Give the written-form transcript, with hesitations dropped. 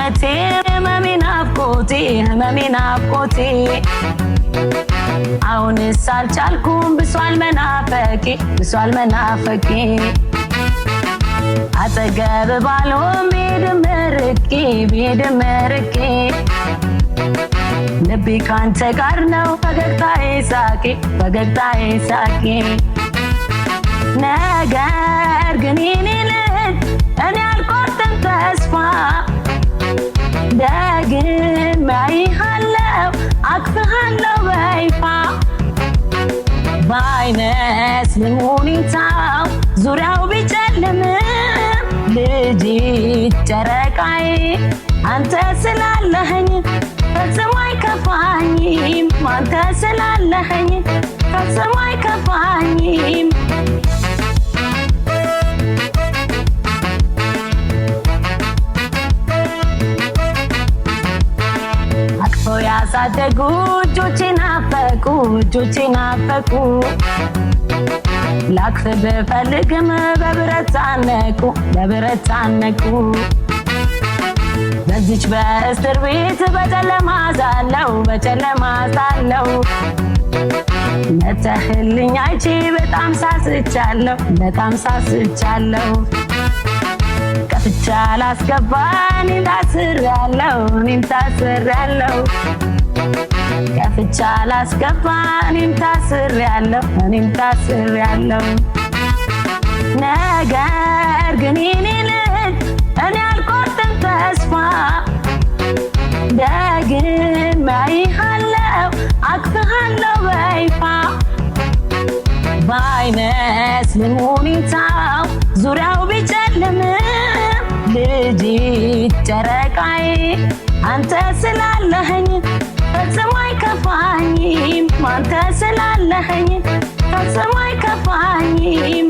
ህይወቴ ህመሜ ናፍቆቴ አሁንስ አልቻልኩም ብሷል መናፈቄ አጠገብ ባልሆን ብሄድም ርቄ ልቤ ካንተ ጋር ነው ፈገግታዬ ሳቄ ነገር ግን የኔ ልብ እኔ አልቆርጥም ተስፋ ደግሜ አይሃለሁ አቅፍሃለሁ በይፋ ባይመስልም ሁኔታው ዙሪያው ቢጨልምም ልጅ ጨረቃዬ አንተ ስላለኸኝ ፈጽሞ አይከፋኝም አንተ ስላለኸኝ ፈጽሞ አይከፋኝም አቅፈው ያሳደጉ እጆቼ ናፈቁ ላቅፍ ብፈልግም በብረት ታነቁ በዚች በእስር ቤት በጨለማ ሳለው መተህልኝ አይቼ በጣም ሳስቻለሁ ከፍቻ ላስገባ እኔም ታስሬያለሁ ከፍቻ ላስገባ እኔም ታስሬያለሁ ነገር ግን የኔ ልብ እኔ አልቆርጥም ተስፋ ደግሜ አይሃለሁ አቅፍሃለሁ በይፋ ባይመስልም ሁኔታው ዙሪያው ቢጨልምም ልጅ ጨረቃዬ አንተ ስላለኸኝ ፈጽሞ አይከፋኝም አንተ ስላለኸኝ ፈጽሞ አይከፋኝም